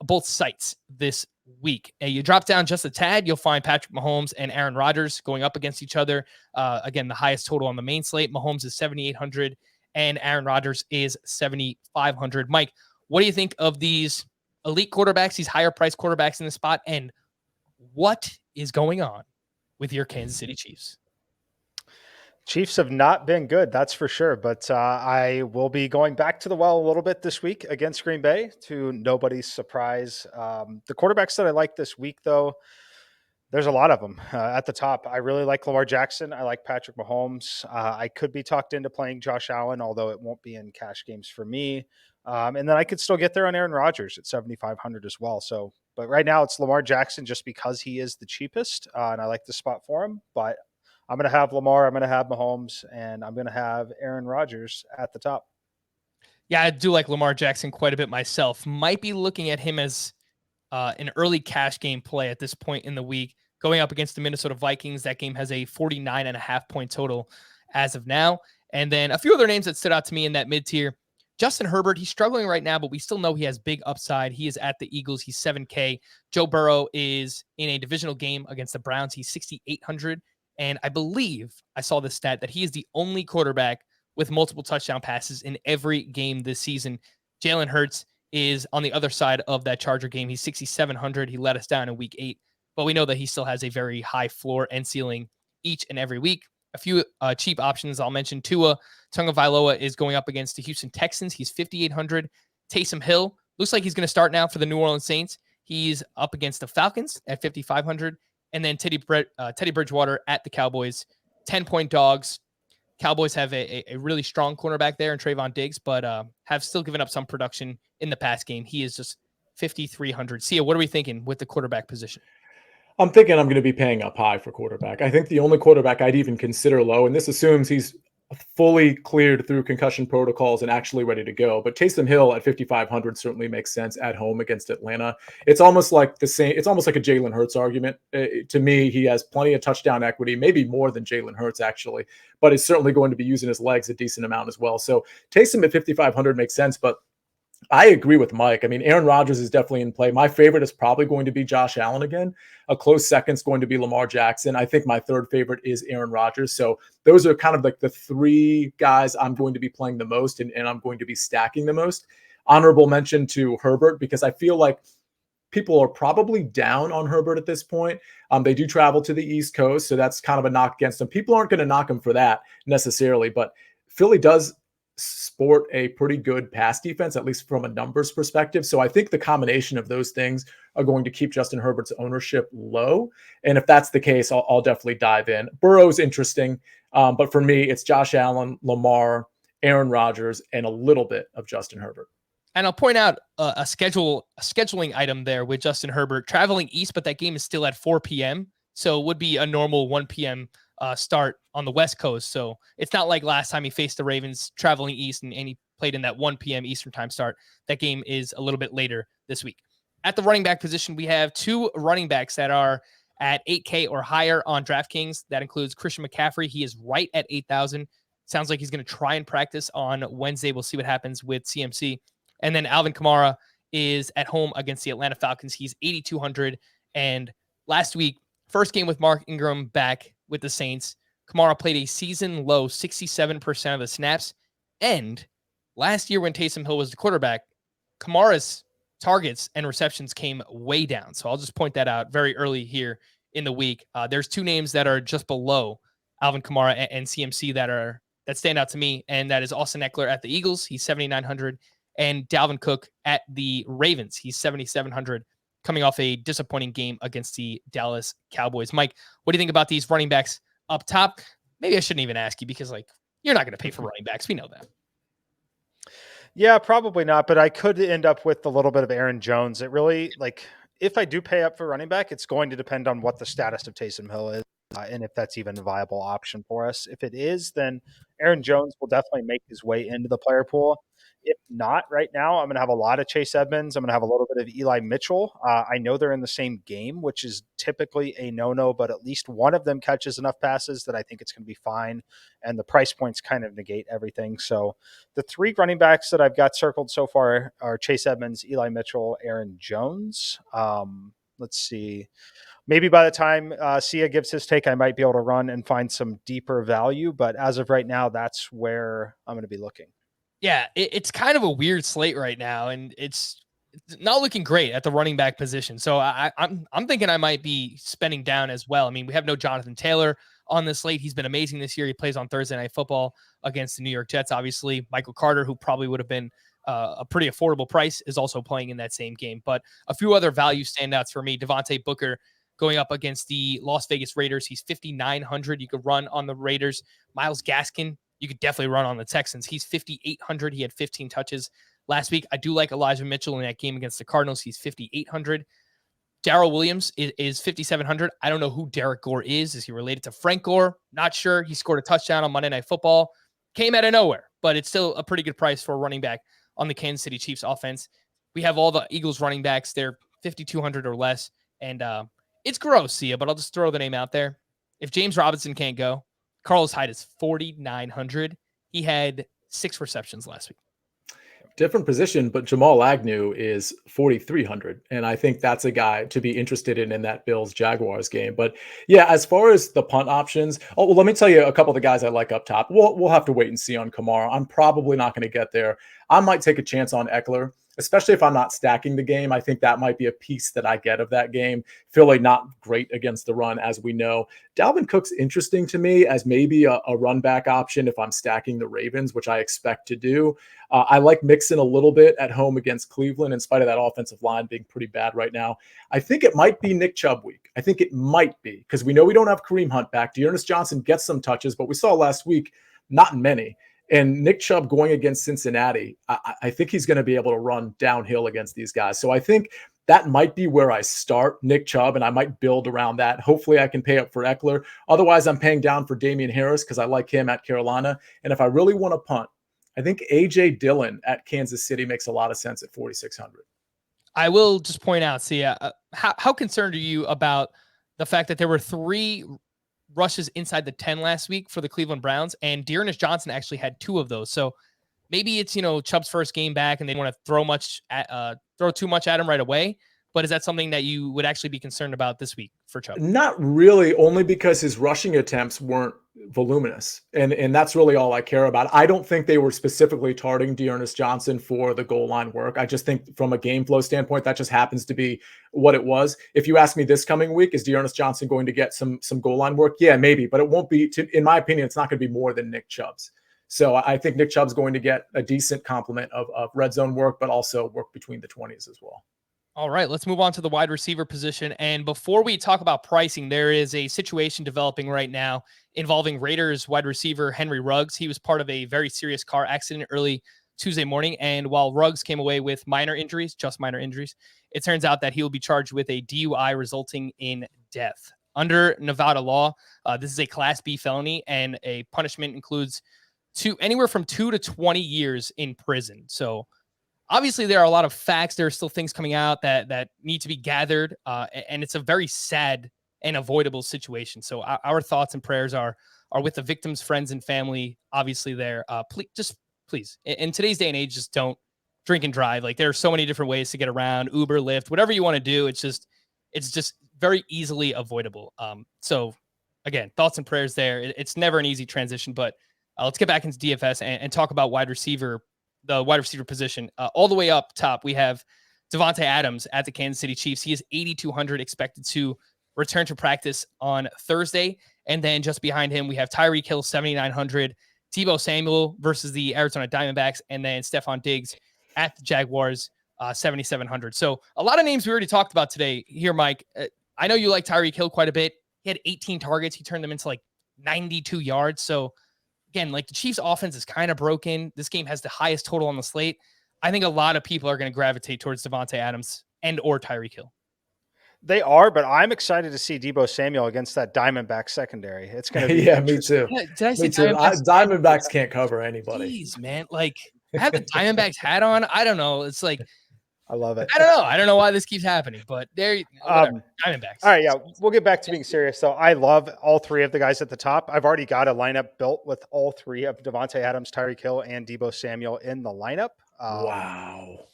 Both sites this week. And you drop down just a tad, you'll find Patrick Mahomes and Aaron Rodgers going up against each other. Again, the highest total on the main slate. Mahomes is 7,800 and Aaron Rodgers is 7,500. Mike, what do you think of these elite quarterbacks, these higher priced quarterbacks in the spot, and what is going on with your Kansas City Chiefs? Chiefs have not been good, that's for sure. But I will be going back to the well a little bit this week against Green Bay, to nobody's surprise. The quarterbacks that I like this week, though, there's a lot of them. At the top, I really like Lamar Jackson. I like Patrick Mahomes. I could be talked into playing Josh Allen, although it won't be in cash games for me. And then I could still get there on Aaron Rodgers at 7,500 as well. So, but right now it's Lamar Jackson just because he is the cheapest, and I like the spot for him. But I'm going to have Lamar, I'm going to have Mahomes, and I'm going to have Aaron Rodgers at the top. Yeah, I do like Lamar Jackson quite a bit myself. Might be looking at him as an early cash game play at this point in the week, going up against the Minnesota Vikings. That game has a 49.5-point total as of now. And then a few other names that stood out to me in that mid-tier. Justin Herbert, he's struggling right now, but we still know he has big upside. He is at the Eagles. He's 7K. Joe Burrow is in a divisional game against the Browns. He's 6,800. And I believe I saw the stat that he is the only quarterback with multiple touchdown passes in every game this season. Jalen Hurts is on the other side of that Charger game. He's 6,700. He let us down in week 8, but we know that he still has a very high floor and ceiling each and every week. A few cheap options I'll mention. Tua Tagovailoa is going up against the Houston Texans. He's 5,800. Taysom Hill looks like he's going to start now for the New Orleans Saints. He's up against the Falcons at 5,500. And then Teddy Bridgewater at the Cowboys, 10-point dogs. Cowboys have a really strong cornerback there in Trayvon Diggs, but have still given up some production in the pass game. He is just 5,300. Sia, what are we thinking with the quarterback position? I'm thinking I'm going to be paying up high for quarterback. I think the only quarterback I'd even consider low, and this assumes he's fully cleared through concussion protocols and actually ready to go. But Taysom Hill at 5,500 certainly makes sense at home against Atlanta. It's almost like the same. It's almost like a Jalen Hurts argument. To me, he has plenty of touchdown equity, maybe more than Jalen Hurts actually, but is certainly going to be using his legs a decent amount as well. So Taysom at 5,500 makes sense, but I agree with Mike. I mean, Aaron Rodgers is definitely in play. My favorite is probably going to be Josh Allen again. A close second is going to be Lamar Jackson. I think my third favorite is Aaron Rodgers. So those are kind of like the three guys I'm going to be playing the most and I'm going to be stacking the most. Honorable mention to Herbert, because I feel like people are probably down on Herbert at this point. They do travel to the East Coast, so that's kind of a knock against them. People aren't going to knock him for that necessarily, but Philly does sport a pretty good pass defense, at least from a numbers perspective. So I think the combination of those things are going to keep Justin Herbert's ownership low. And if that's the case, I'll definitely dive in. Burrow's interesting, but for me, it's Josh Allen, Lamar, Aaron Rodgers, and a little bit of Justin Herbert. And I'll point out a scheduling item there with Justin Herbert traveling east, but that game is still at 4 p.m. So it would be a normal 1 p.m. Start on the West Coast. So it's not like last time he faced the Ravens traveling east and he played in that 1 p.m. Eastern time start. That game is a little bit later this week. At the running back position, we have two running backs that are at 8K or higher on DraftKings. That includes Christian McCaffrey. He is right at 8,000. Sounds like he's going to try and practice on Wednesday. We'll see what happens with CMC. And then Alvin Kamara is at home against the Atlanta Falcons. He's 8,200. And last week, first game with Mark Ingram back with the Saints, Kamara played a season low 67% of the snaps. And last year when Taysom Hill was the quarterback, Kamara's targets and receptions came way down. So I'll just point that out very early here in the week. There's two names that are just below Alvin Kamara and CMC that stand out to me, and that is Austin Eckler at the Eagles. He's 7,900. And Dalvin Cook at the Ravens. He's 7,700, coming off a disappointing game against the Dallas Cowboys. Mike, what do you think about these running backs up top? Maybe I shouldn't even ask you because, you're not going to pay for running backs. We know that. Yeah, probably not, but I could end up with a little bit of Aaron Jones. It really, if I do pay up for running back, it's going to depend on what the status of Taysom Hill is and if that's even a viable option for us. If it is, then Aaron Jones will definitely make his way into the player pool. If not, right now, I'm going to have a lot of Chase Edmonds. I'm going to have a little bit of Eli Mitchell. I know they're in the same game, which is typically a no-no, but at least one of them catches enough passes that I think it's going to be fine. And the price points kind of negate everything. So the three running backs that I've got circled so far are Chase Edmonds, Eli Mitchell, Aaron Jones. Let's see. Maybe by the time Sia gives his take, I might be able to run and find some deeper value. But as of right now, that's where I'm going to be looking. Yeah, it's kind of a weird slate right now, and it's not looking great at the running back position. So I'm thinking I might be spending down as well. I mean, we have no Jonathan Taylor on the slate. He's been amazing this year. He plays on Thursday Night Football against the New York Jets. Obviously, Michael Carter, who probably would have been a pretty affordable price, is also playing in that same game. But a few other value standouts for me: Devontae Booker going up against the Las Vegas Raiders. He's 5,900. You could run on the Raiders. Myles Gaskin, you could definitely run on the Texans. He's 5,800. He had 15 touches last week. I do like Elijah Mitchell in that game against the Cardinals. He's 5,800. Darrell Williams is 5,700. I don't know who Derek Gore is. Is he related to Frank Gore? Not sure. He scored a touchdown on Monday Night Football. Came out of nowhere, but it's still a pretty good price for a running back on the Kansas City Chiefs offense. We have all the Eagles running backs. They're 5,200 or less. And it's gross, Sia, but I'll just throw the name out there. If James Robinson can't go, Carlos Hyde is 4,900. He had 6 receptions last week. Different position, but Jamal Agnew is 4,300. And I think that's a guy to be interested in that Bills-Jaguars game. But yeah, as far as the punt options, let me tell you a couple of the guys I like up top. We'll have to wait and see on Kamara. I'm probably not going to get there. I might take a chance on Eckler, especially if I'm not stacking the game. I think that might be a piece that I get of that game. Philly not great against the run, as we know. Dalvin Cook's interesting to me as maybe a run back option if I'm stacking the Ravens, which I expect to do. I like Mixon a little bit at home against Cleveland in spite of that offensive line being pretty bad right now. I think it might be Nick Chubb week. I think it might be because we know we don't have Kareem Hunt back. Dearness Johnson gets some touches, but we saw last week not many. And Nick Chubb going against Cincinnati, I think he's going to be able to run downhill against these guys. So I think that might be where I start Nick Chubb, and I might build around that. Hopefully I can pay up for Eckler. Otherwise, I'm paying down for Damian Harris because I like him at Carolina. And if I really want to punt, I think A.J. Dillon at Kansas City makes a lot of sense at 4,600. I will just point out, how concerned are you about the fact that there were 3 rushes inside the 10 last week for the Cleveland Browns, and Dearness Johnson actually had 2 of those. So maybe it's, Chubb's first game back and they want to throw too much at him right away. But is that something that you would actually be concerned about this week for Chubb? Not really, only because his rushing attempts weren't voluminous. And that's really all I care about. I don't think they were specifically targeting Dearness Johnson for the goal line work. I just think from a game flow standpoint, that just happens to be what it was. If you ask me this coming week, is Dearness Johnson going to get some goal line work? Yeah, maybe, but it won't be, in my opinion, it's not going to be more than Nick Chubb's. So I think Nick Chubb's going to get a decent complement of red zone work, but also work between the 20s as well. All right, let's move on to the wide receiver position. And before we talk about pricing, there is a situation developing right now involving Raiders wide receiver Henry Ruggs. He was part of a very serious car accident early Tuesday morning. And while Ruggs came away with just minor injuries, it turns out that he will be charged with a DUI resulting in death. Under Nevada law, this is a Class B felony, and a punishment includes anywhere from 2 to 20 years in prison. So obviously, there are a lot of facts. There are still things coming out that need to be gathered, and it's a very sad and avoidable situation. So our thoughts and prayers are with the victims, friends, and family. Obviously, there. Please, in today's day and age, just don't drink and drive. Like, there are so many different ways to get around: Uber, Lyft, whatever you want to do. It's just very easily avoidable. So again, thoughts and prayers there. It's never an easy transition, but let's get back into DFS and talk about the wide receiver position. All the way up top, we have Davante Adams at the Kansas City Chiefs. He is 8,200, expected to return to practice on Thursday. And then just behind him, we have Tyreek Hill, 7,900, Tebow Samuel versus the Arizona Diamondbacks, and then Stephon Diggs at the Jaguars, 7,700. So a lot of names we already talked about today here, Mike. I know you like Tyreek Hill quite a bit. He had 18 targets. He turned them into like 92 yards. So again, like, the Chiefs offense is kind of broken. This game has the highest total on the slate. I think a lot of people are going to gravitate towards Davante Adams and or Tyreek Hill. They are, but I'm excited to see Tebow Samuel against that Diamondback secondary. It's going to be me too. Yeah, did I say Diamondbacks can't cover anybody. Jeez, man. Like, I have the Diamondbacks hat on. I don't know. It's like, I love it. I don't know why this keeps happening, but Diamondbacks. All right, yeah, we'll get back to being serious. So I love all 3 of the guys at the top. I've already got a lineup built with all 3 of Davante Adams, Tyreek Hill, and Tebow Samuel in the lineup. Wow.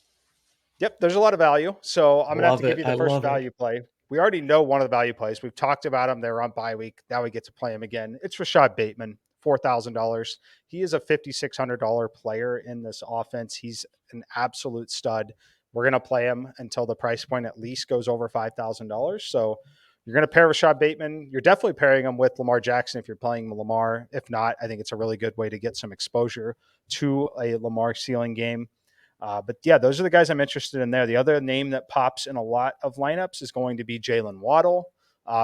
Yep, there's a lot of value. So I'm going to have to give you the first value play. We already know one of the value plays. We've talked about them. They're on bye week. Now we get to play them again. It's Rashad Bateman, $4,000. He is a $5,600 player in this offense. He's an absolute stud. We're going to play him until the price point at least goes over $5,000. So you're going to pair Rashad Bateman. You're definitely pairing him with Lamar Jackson if you're playing Lamar. If not, I think it's a really good way to get some exposure to a Lamar ceiling game. But yeah, those are the guys I'm interested in there. The other name that pops in a lot of lineups is going to be Jalen Waddle.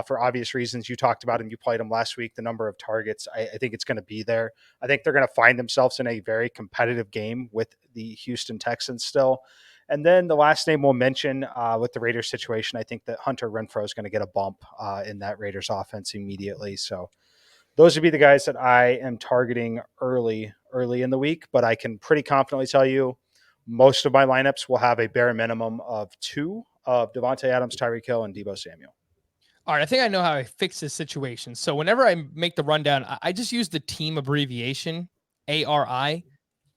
For obvious reasons, you talked about him. You played him last week. The number of targets, I think it's going to be there. I think they're going to find themselves in a very competitive game with the Houston Texans still. And then the last name we'll mention with the Raiders situation, I think that Hunter Renfrow is going to get a bump in that Raiders offense immediately. So those would be the guys that I am targeting early in the week. But I can pretty confidently tell you most of my lineups will have a bare minimum of 2 of Davante Adams, Tyreek Hill, and Tebow Samuel. All right, I think I know how I fix this situation. So whenever I make the rundown, I just use the team abbreviation, ARI.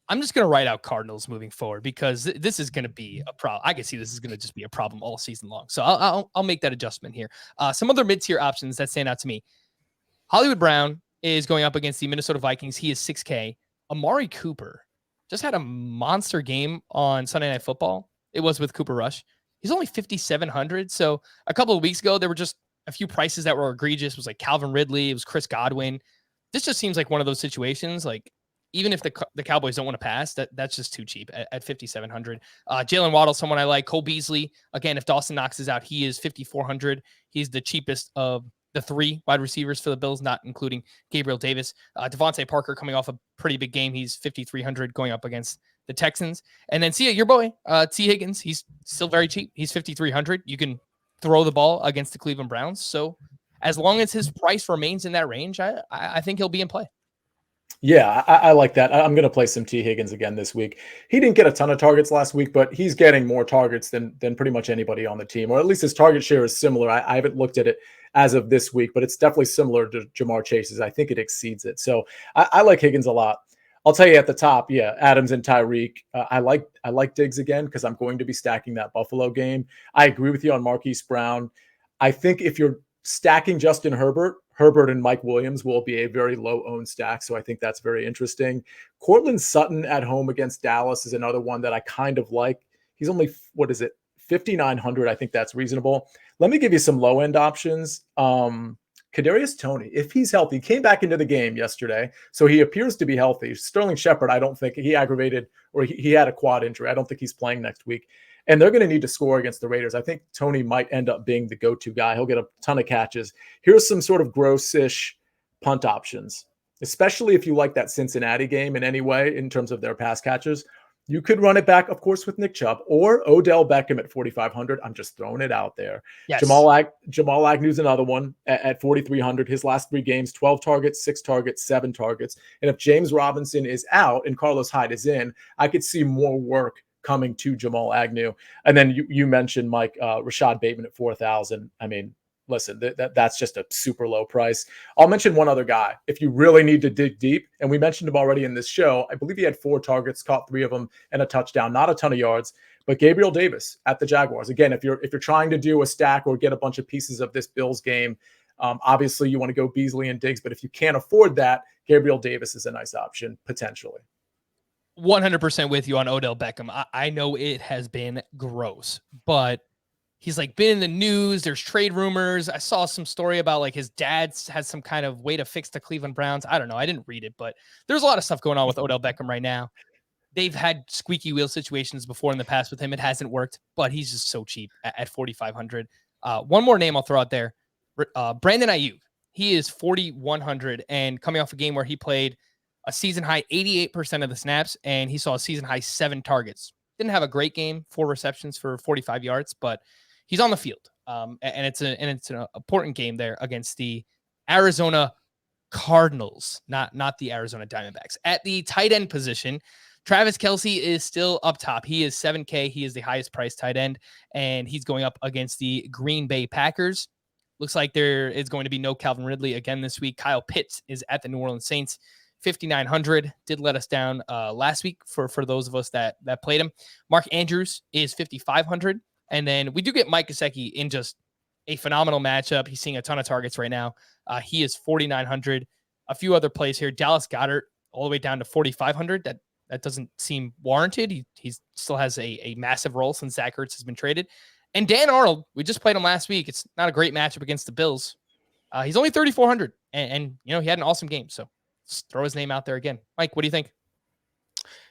I'm just going to write out Cardinals moving forward because this is going to be a problem. I can see this is going to just be a problem all season long. So I'll make that adjustment here. Some other mid-tier options that stand out to me. Hollywood Brown is going up against the Minnesota Vikings. He is 6K. Amari Cooper just had a monster game on Sunday Night Football. It was with Cooper Rush. He's only 5,700. So a couple of weeks ago, there were just a few prices that were egregious. It was like Calvin Ridley. It was Chris Godwin. This just seems like one of those situations. Like, even if the Cowboys don't want to pass, that's just too cheap at 5,700. Jalen Waddle, someone I like. Cole Beasley, again, if Dawson Knox is out, he is 5,400. He's the cheapest of the 3 wide receivers for the Bills, not including Gabriel Davis. Devontae Parker coming off a pretty big game. He's 5,300 going up against the Texans. And then see your boy, T. Higgins. He's still very cheap. He's 5,300. You can throw the ball against the Cleveland Browns. So as long as his price remains in that range, I think he'll be in play. Yeah, I like that. I'm going to play some T. Higgins again this week. He didn't get a ton of targets last week, but he's getting more targets than pretty much anybody on the team, or at least his target share is similar. I haven't looked at it as of this week, but it's definitely similar to Jamar Chase's. I think it exceeds it. So I like Higgins a lot. I'll tell you at the top, yeah, Adams and Tyreek. I like Diggs again because I'm going to be stacking that Buffalo game. I agree with you on Marquise Brown. I think if you're stacking Justin Herbert and Mike Williams will be a very low-owned stack, so I think that's very interesting. Cortland Sutton at home against Dallas is another one that I kind of like. He's only, 5,900. I think that's reasonable. Let me give you some low-end options. Kadarius Toney, if he's healthy, came back into the game yesterday, so he appears to be healthy. Sterling Shepard, I don't think he aggravated or he had a quad injury. I don't think he's playing next week. And they're going to need to score against the Raiders. I think Toney might end up being the go-to guy. He'll get a ton of catches. Here's some sort of gross-ish punt options, especially if you like that Cincinnati game in any way in terms of their pass catchers. You could run it back, of course, with Nick Chubb or Odell Beckham at 4,500. I'm just throwing it out there. Yes. Jamal Agnew's another one at 4,300. His last 3 games, 12 targets, 6 targets, 7 targets. And if James Robinson is out and Carlos Hyde is in, I could see more work coming to Jamal Agnew. And then you mentioned, Mike, Rashad Bateman at 4,000. I mean, listen, that's just a super low price. I'll mention one other guy. If you really need to dig deep, and we mentioned him already in this show, I believe he had 4 targets, caught 3 of them, and a touchdown. Not a ton of yards, but Gabriel Davis at the Jaguars. Again, if you're trying to do a stack or get a bunch of pieces of this Bills game, obviously you want to go Beasley and Diggs, but if you can't afford that, Gabriel Davis is a nice option potentially. 100% with you on Odell Beckham. I know it has been gross, but he's like been in the news. There's trade rumors. I saw some story about like his dad's had some kind of way to fix the Cleveland Browns. I don't know. I didn't read it, but there's a lot of stuff going on with Odell Beckham right now. They've had squeaky wheel situations before in the past with him. It hasn't worked, but he's just so cheap at 4,500. One more name I'll throw out there. Brandon Ayuk. He is 4,100 and coming off a game where he played a season high 88% of the snaps, and he saw a season high 7 targets. Didn't have a great game, 4 receptions for 45 yards, but he's on the field. And it's an important game there against the Arizona Cardinals, not the Arizona Diamondbacks. At the tight end position, Travis Kelce is still up top. He is $7K. He is the highest priced tight end, and he's going up against the Green Bay Packers. Looks like there is going to be no Calvin Ridley again this week. Kyle Pitts is at the New Orleans Saints. 5,900 did let us down last week for those of us that played him. Mark Andrews is 5,500. And then we do get Mike Gesicki in just a phenomenal matchup. He's seeing a ton of targets right now. He is 4,900. A few other plays here. Dallas Goedert all the way down to 4,500. That doesn't seem warranted. He still has a massive role since Zach Ertz has been traded. And Dan Arnold, we just played him last week. It's not a great matchup against the Bills. He's only 3,400. And he had an awesome game. So just throw his name out there again. Mike, what do you think?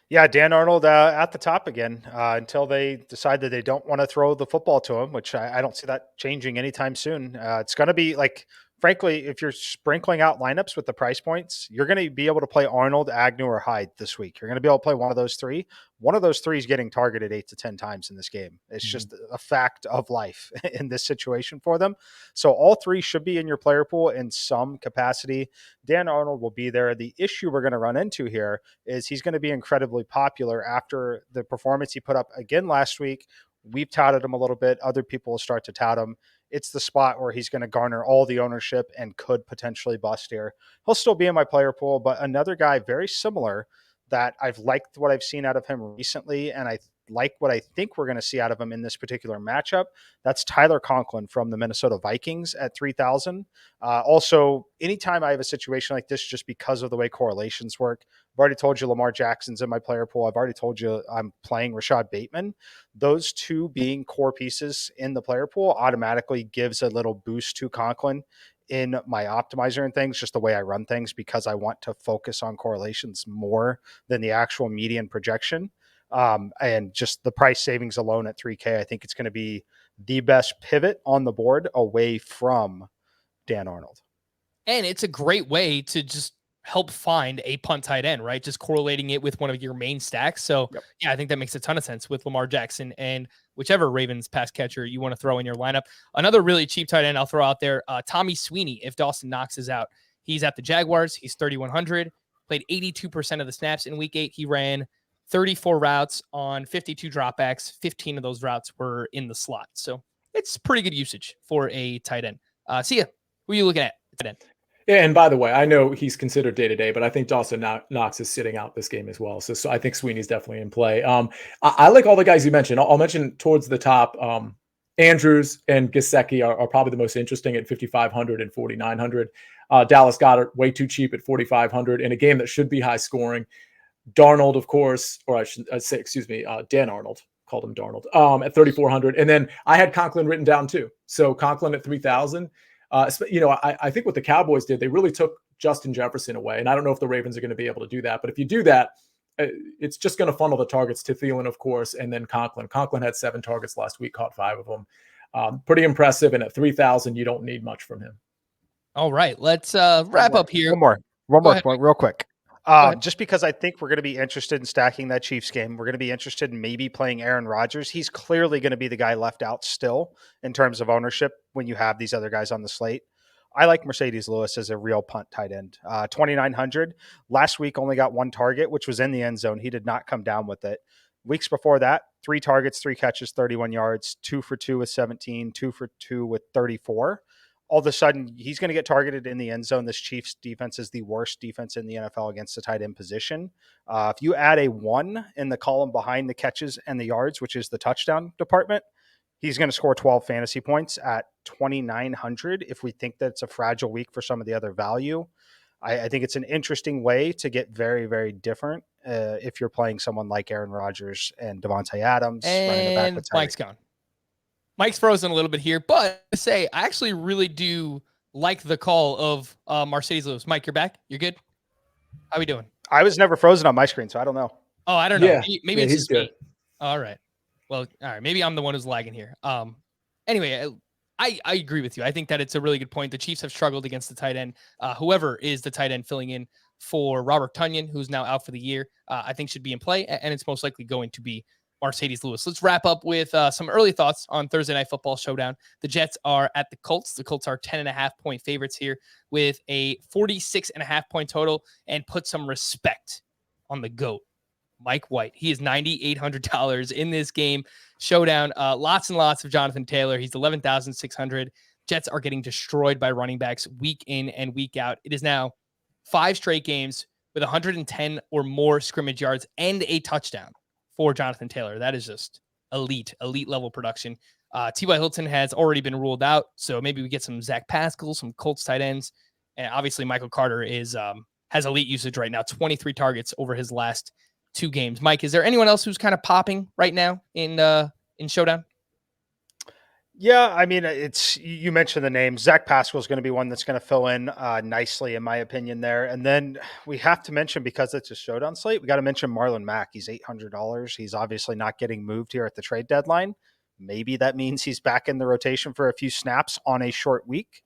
Yeah, Dan Arnold at the top again until they decide that they don't want to throw the football to him, which I don't see that changing anytime soon. It's going to be like, frankly, if you're sprinkling out lineups with the price points, you're going to be able to play Arnold, Agnew, or Hyde this week. You're going to be able to play one of those 3. One of those 3 is getting targeted 8 to 10 times in this game. It's just a fact of life in this situation for them. So all 3 should be in your player pool in some capacity. Dan Arnold will be there. The issue we're going to run into here is he's going to be incredibly popular after the performance he put up again last week. We've touted him a little bit. Other people will start to tout him. It's the spot where he's going to garner all the ownership and could potentially bust here. He'll still be in my player pool, but another guy very similar that I've liked what I've seen out of him recently, and I like what I think we're going to see out of him in this particular matchup. That's Tyler Conklin from the Minnesota Vikings at 3,000. Also, anytime I have a situation like this, just because of the way correlations work, I've already told you Lamar Jackson's in my player pool. I've already told you I'm playing Rashad Bateman. Those 2 being core pieces in the player pool automatically gives a little boost to Conklin in my optimizer and things, just the way I run things, because I want to focus on correlations more than the actual median projection. And just the price savings alone at 3K, I think it's going to be the best pivot on the board away from Dan Arnold. And it's a great way to just help find a punt tight end, right? Just correlating it with one of your main stacks. So Yep. yeah, I think that makes a ton of sense with Lamar Jackson and whichever Ravens pass catcher you want to throw in your lineup. Another really cheap tight end I'll throw out there, Tommy Sweeney, if Dawson Knox is out. He's at the Jaguars. He's 3,100, played 82% of the snaps in week 8. He ran 34 routes on 52 dropbacks. 15 of those routes were in the slot. So it's pretty good usage for a tight end. See ya. Who are you looking at? Tight end. Yeah, and by the way, I know he's considered day-to-day, but I think Dawson Knox is sitting out this game as well. So I think Sweeney's definitely in play. I like all the guys you mentioned. I'll mention towards the top, Andrews and Gesicki are probably the most interesting at 5,500 and 4,900. Dallas Goedert, way too cheap at 4,500 in a game that should be high scoring. Darnold, of course, or I should say, excuse me, Dan Arnold. Called him Darnold, at 3,400. And then I had Conklin written down too. So Conklin at 3,000. I think what the Cowboys did, they really took Justin Jefferson away. And I don't know if the Ravens are going to be able to do that. But if you do that, it's just going to funnel the targets to Thielen, of course, and then Conklin. Conklin had 7 targets last week, caught 5 of them. Pretty impressive. And at 3,000, you don't need much from him. All right, let's wrap up here. One more point real quick. ahead. Just because I think we're going to be interested in stacking that Chiefs game. We're going to be interested in maybe playing Aaron Rodgers. He's clearly going to be the guy left out still in terms of ownership when you have these other guys on the slate. I like Mercedes Lewis as a real punt tight end. 2,900. Last week only got 1 target, which was in the end zone. He did not come down with it. Weeks before that, 3 targets, 3 catches, 31 yards, 2 for 2 with 17, 2 for 2 with 34. All of a sudden, he's going to get targeted in the end zone. This Chiefs defense is the worst defense in the NFL against the tight end position. If you add a 1 in the column behind the catches and the yards, which is the touchdown department, he's going to score 12 fantasy points at 2,900. If we think that it's a fragile week for some of the other value, I think it's an interesting way to get very, very different if you're playing someone like Aaron Rodgers and Devontae Adams. running it back And with Tyreek. Mike's gone. Mike's frozen a little bit here, but to say I actually really do like the call of Mercedes Lewis. Mike, you're back. You're good. How we doing? I was never frozen on my screen, so I don't know. Oh, I don't know. Yeah. Maybe it's he's just good. me. All right. Well, all right. Maybe I'm the one who's lagging here. Anyway, I agree with you. I think that it's a really good point. The Chiefs have struggled against the tight end. Whoever is the tight end filling in for Robert Tonyan, who's now out for the year, I think should be in play, and it's most likely going to be Mercedes Lewis. Let's wrap up with some early thoughts on Thursday Night Football Showdown. The Jets are at the Colts. The Colts are 10.5-point favorites here with a 46.5-point total, and put some respect on the GOAT, Mike White. He is $9,800 in this game showdown. Lots and lots of Jonathan Taylor. He's 11,600. Jets are getting destroyed by running backs week in and week out. It is now 5 straight games with 110 or more scrimmage yards and a touchdown for Jonathan Taylor. That is just elite level production. T.Y. Hilton has already been ruled out, so maybe we get some Zach Pascal, some Colts tight ends, and obviously Michael Carter is has elite usage right now, 23 targets over his last 2 games. Mike, is there anyone else who's kind of popping right now in Showdown? Yeah, I mean, you mentioned the name. Zach Pascal is going to be one that's going to fill in nicely, in my opinion, there. And then we have to mention, because it's a showdown slate, we got to mention Marlon Mack. He's $800. He's obviously not getting moved here at the trade deadline. Maybe that means he's back in the rotation for a few snaps on a short week.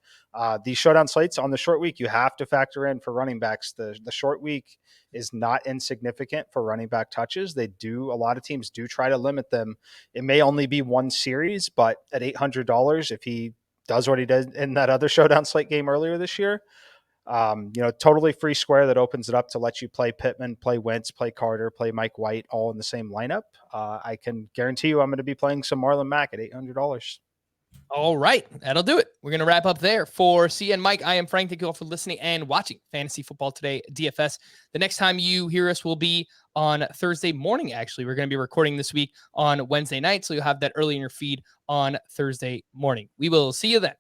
These showdown slates on the short week, you have to factor in for running backs. The short week is not insignificant for running back touches. A lot of teams do try to limit them. It may only be 1 series, but at $800, if he does what he did in that other showdown slate game earlier this year, totally free square that opens it up to let you play Pittman, play Wentz, play Carter, play Mike White, all in the same lineup. I can guarantee you I'm going to be playing some Marlon Mack at $800. All right, that'll do it. We're going to wrap up there. For CN Mike, I am Frank. Thank you all for listening and watching Fantasy Football Today DFS. The next time you hear us will be on Thursday morning, actually. We're going to be recording this week on Wednesday night, so you'll have that early in your feed on Thursday morning. We will see you then.